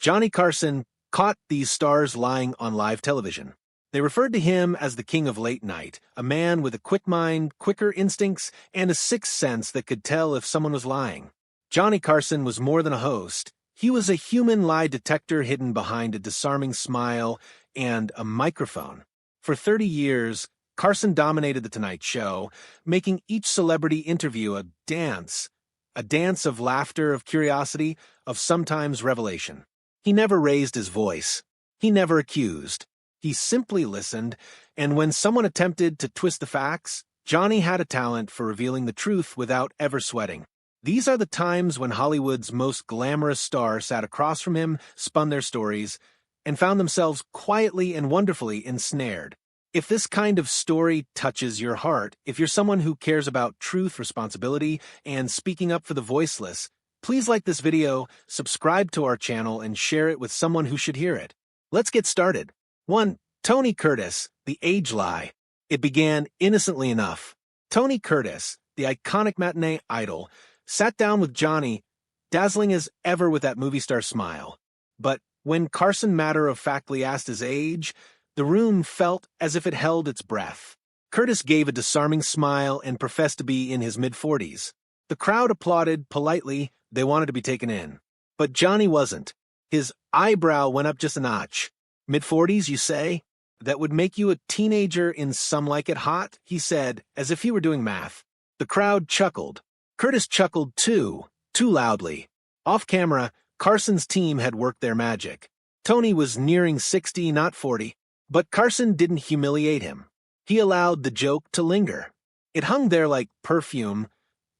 Johnny Carson caught these stars lying on live television. They referred to him as the king of late night, a man with a quick mind, quicker instincts, and a sixth sense that could tell if someone was lying. Johnny Carson was more than a host. He was a human lie detector hidden behind a disarming smile and a microphone. For 30 years, Carson dominated The Tonight Show, making each celebrity interview a dance of laughter, of curiosity, of sometimes revelation. He never raised his voice. He never accused. He simply listened, and when someone attempted to twist the facts, Johnny had a talent for revealing the truth without ever sweating. These are the times when Hollywood's most glamorous stars sat across from him, spun their stories, and found themselves quietly and wonderfully ensnared. If this kind of story touches your heart, if you're someone who cares about truth, responsibility, and speaking up for the voiceless, please like this video, subscribe to our channel, and share it with someone who should hear it. Let's get started. 1. Tony Curtis, The Age Lie. It began innocently enough. Tony Curtis, the iconic matinee idol, sat down with Johnny, dazzling as ever with that movie star smile. But when Carson matter-of-factly asked his age, the room felt as if it held its breath. Curtis gave a disarming smile and professed to be in his mid-40s. The crowd applauded politely. They wanted to be taken in. But Johnny wasn't. His eyebrow went up just a notch. Mid-40s, you say? That would make you a teenager in Some Like It Hot, he said, as if he were doing math. The crowd chuckled. Curtis chuckled too loudly. Off camera, Carson's team had worked their magic. Tony was nearing 60, not 40. But Carson didn't humiliate him. He allowed the joke to linger. It hung there like perfume,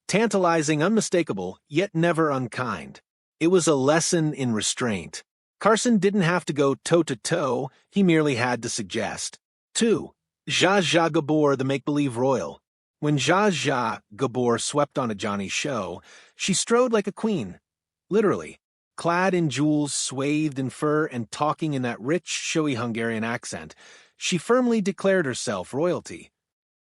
tantalizing, unmistakable, yet never unkind. It was a lesson in restraint. Carson didn't have to go toe-to-toe, he merely had to suggest. 2. Zsa Zsa Gabor, the make-believe royal. When Zsa Zsa Gabor swept onto Johnny's show, she strode like a queen. Literally. Clad in jewels, swathed in fur, and talking in that rich, showy Hungarian accent, she firmly declared herself royalty.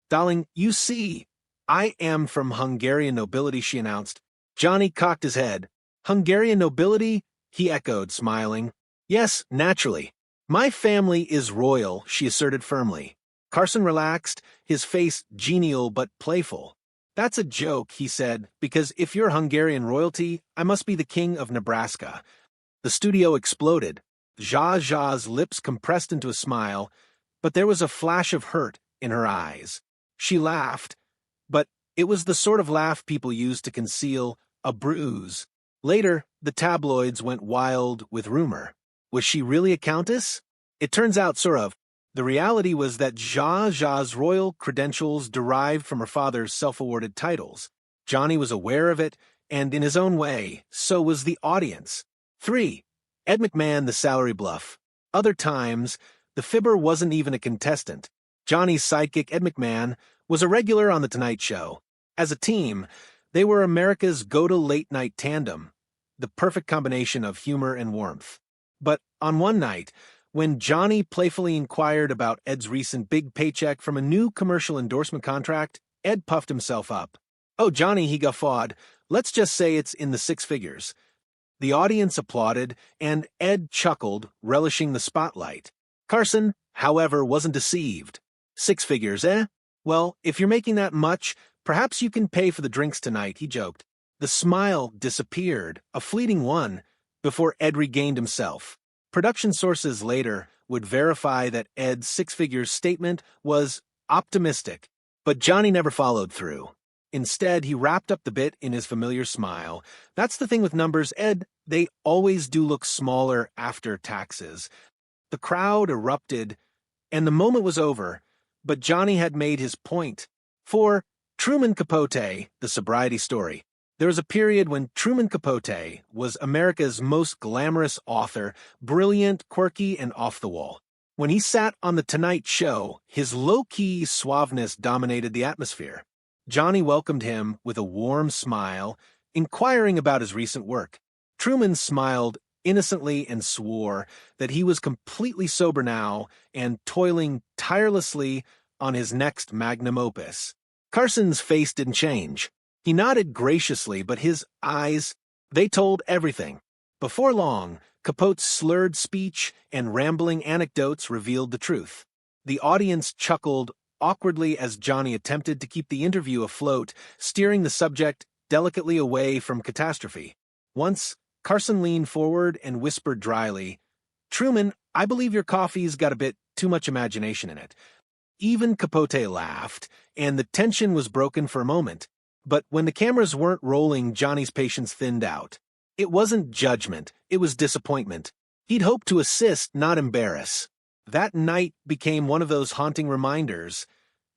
"Darling, you see, I am from Hungarian nobility," she announced. Johnny cocked his head. "Hungarian nobility?" he echoed, smiling. "Yes, naturally. My family is royal," she asserted firmly. Carson relaxed, his face genial but playful. "That's a joke," he said, "because if you're Hungarian royalty, I must be the king of Nebraska." The studio exploded. Zsa Zsa's lips compressed into a smile, but there was a flash of hurt in her eyes. She laughed, but it was the sort of laugh people use to conceal a bruise. Later, the tabloids went wild with rumor. Was she really a countess? It turns out, sort of. The reality was that Zsa Zsa's royal credentials derived from her father's self-awarded titles. Johnny was aware of it, and in his own way, so was the audience. 3. Ed McMahon, the salary bluff. Other times, the fibber wasn't even a contestant. Johnny's sidekick, Ed McMahon, was a regular on The Tonight Show. As a team, they were America's go-to-late-night tandem, the perfect combination of humor and warmth. But on one night, when Johnny playfully inquired about Ed's recent big paycheck from a new commercial endorsement contract, Ed puffed himself up. "Oh, Johnny," he guffawed, "let's just say it's in the six figures." The audience applauded, and Ed chuckled, relishing the spotlight. Carson, however, wasn't deceived. "Six figures, eh? Well, if you're making that much, perhaps you can pay for the drinks tonight," he joked. The smile disappeared, a fleeting one, before Ed regained himself. Production sources later would verify that Ed's six-figures statement was optimistic, but Johnny never followed through. Instead, he wrapped up the bit in his familiar smile. "That's the thing with numbers, Ed. They always do look smaller after taxes." The crowd erupted, and the moment was over, but Johnny had made his point. 4. Truman Capote, the sobriety story. There was a period when Truman Capote was America's most glamorous author, brilliant, quirky, and off the wall. When he sat on The Tonight Show, his low-key suaveness dominated the atmosphere. Johnny welcomed him with a warm smile, inquiring about his recent work. Truman smiled innocently and swore that he was completely sober now and toiling tirelessly on his next magnum opus. Carson's face didn't change. He nodded graciously, but his eyes, they told everything. Before long, Capote's slurred speech and rambling anecdotes revealed the truth. The audience chuckled awkwardly as Johnny attempted to keep the interview afloat, steering the subject delicately away from catastrophe. Once, Carson leaned forward and whispered dryly, "Truman, I believe your coffee's got a bit too much imagination in it." Even Capote laughed, and the tension was broken for a moment. But when the cameras weren't rolling, Johnny's patience thinned out. It wasn't judgment, it was disappointment. He'd hoped to assist, not embarrass. That night became one of those haunting reminders.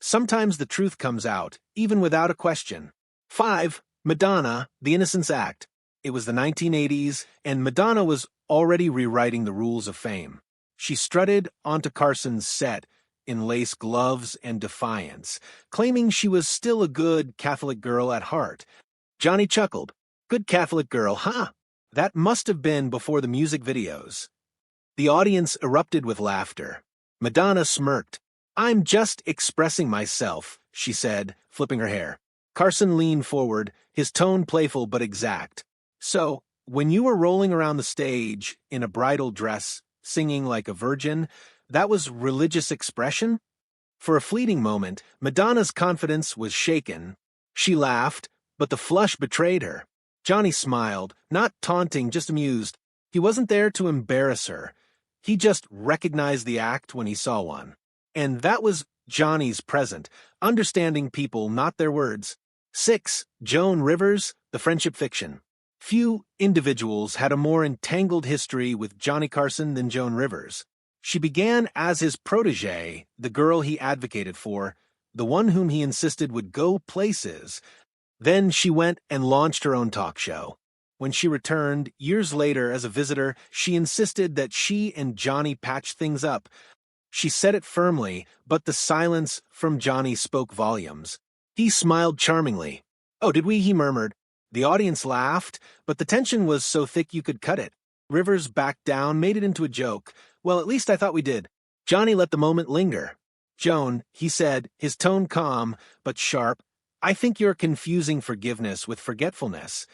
Sometimes the truth comes out, even without a question. 5. Madonna, The Innocence Act. It was the 1980s, and Madonna was already rewriting the rules of fame. She strutted onto Carson's set in lace gloves and defiance, claiming she was still a good Catholic girl at heart. Johnny chuckled. Good Catholic girl, huh? That must have been before the music videos. The audience erupted with laughter. Madonna smirked. "I'm just expressing myself," she said, flipping her hair. Carson leaned forward, his tone playful but exact. "So, when you were rolling around the stage in a bridal dress, singing like a virgin, that was religious expression?" For a fleeting moment, Madonna's confidence was shaken. She laughed, but the flush betrayed her. Johnny smiled, not taunting, just amused. He wasn't there to embarrass her. He just recognized the act when he saw one. And that was Johnny's present, understanding people, not their words. 6. Joan Rivers, The Friendship Fiction. Few individuals had a more entangled history with Johnny Carson than Joan Rivers. She began as his protégée, the girl he advocated for, the one whom he insisted would go places. Then she went and launched her own talk show. When she returned, years later as a visitor, she insisted that she and Johnny patch things up. She said it firmly, but the silence from Johnny spoke volumes. He smiled charmingly. "Oh, did we?" he murmured. The audience laughed, but the tension was so thick you could cut it. Rivers backed down, made it into a joke. "Well, at least I thought we did." Johnny let the moment linger. "Joan," he said, his tone calm but sharp, "I think you're confusing forgiveness with forgetfulness.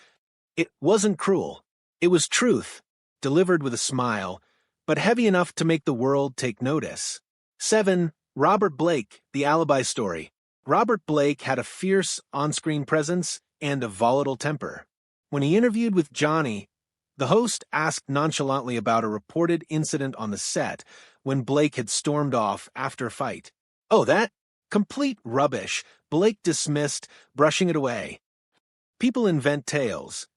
It wasn't cruel. It was truth, delivered with a smile, but heavy enough to make the world take notice." 7. Robert Blake, The Alibi Story. Robert Blake had a fierce on-screen presence and a volatile temper. When he interviewed with Johnny, the host asked nonchalantly about a reported incident on the set when Blake had stormed off after a fight. "Oh, that? Complete rubbish," Blake dismissed, brushing it away. "People invent tales."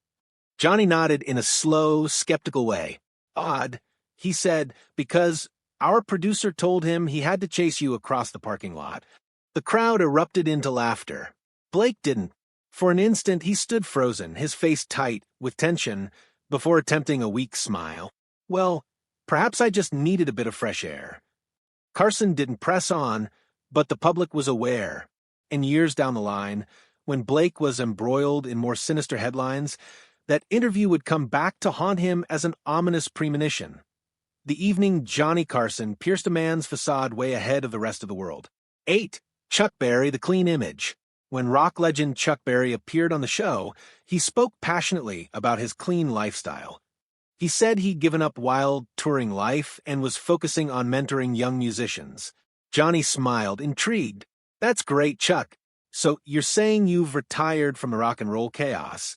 Johnny nodded in a slow, skeptical way. "Odd," he said, "because our producer told him he had to chase you across the parking lot." The crowd erupted into laughter. Blake didn't. For an instant, he stood frozen, his face tight, with tension, before attempting a weak smile. "Well, perhaps I just needed a bit of fresh air." Carson didn't press on, but the public was aware. And years down the line, when Blake was embroiled in more sinister headlines, that interview would come back to haunt him as an ominous premonition. The evening Johnny Carson pierced a man's facade way ahead of the rest of the world. 8. Chuck Berry, The Clean Image. When rock legend Chuck Berry appeared on the show, he spoke passionately about his clean lifestyle. He said he'd given up wild touring life and was focusing on mentoring young musicians. Johnny smiled, intrigued. "That's great, Chuck. So you're saying you've retired from the rock and roll chaos?"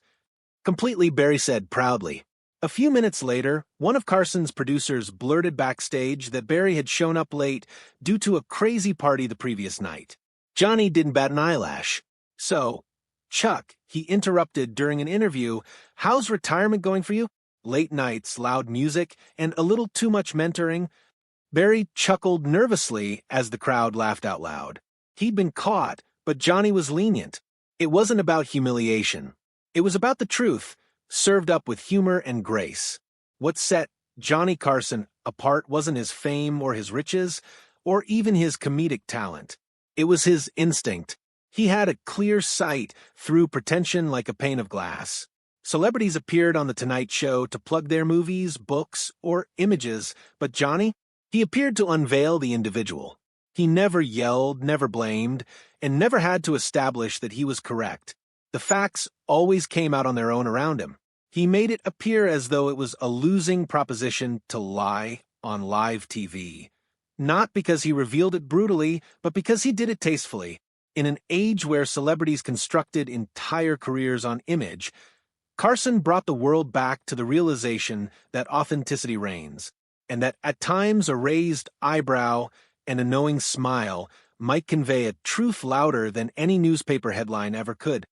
"Completely," Berry said proudly. A few minutes later, one of Carson's producers blurted backstage that Berry had shown up late due to a crazy party the previous night. Johnny didn't bat an eyelash. "So, Chuck," he interrupted during an interview, "how's retirement going for you? Late nights, loud music, and a little too much mentoring?" Berry chuckled nervously as the crowd laughed out loud. He'd been caught, but Johnny was lenient. It wasn't about humiliation. It was about the truth, served up with humor and grace. What set Johnny Carson apart wasn't his fame or his riches, or even his comedic talent. It was his instinct. He had a clear sight through pretension like a pane of glass. Celebrities appeared on The Tonight Show to plug their movies, books, or images, but Johnny? He appeared to unveil the individual. He never yelled, never blamed, and never had to establish that he was correct. The facts always came out on their own around him. He made it appear as though it was a losing proposition to lie on live TV. Not because he revealed it brutally, but because he did it tastefully. In an age where celebrities constructed entire careers on image, Carson brought the world back to the realization that authenticity reigns, and that at times a raised eyebrow and a knowing smile might convey a truth louder than any newspaper headline ever could.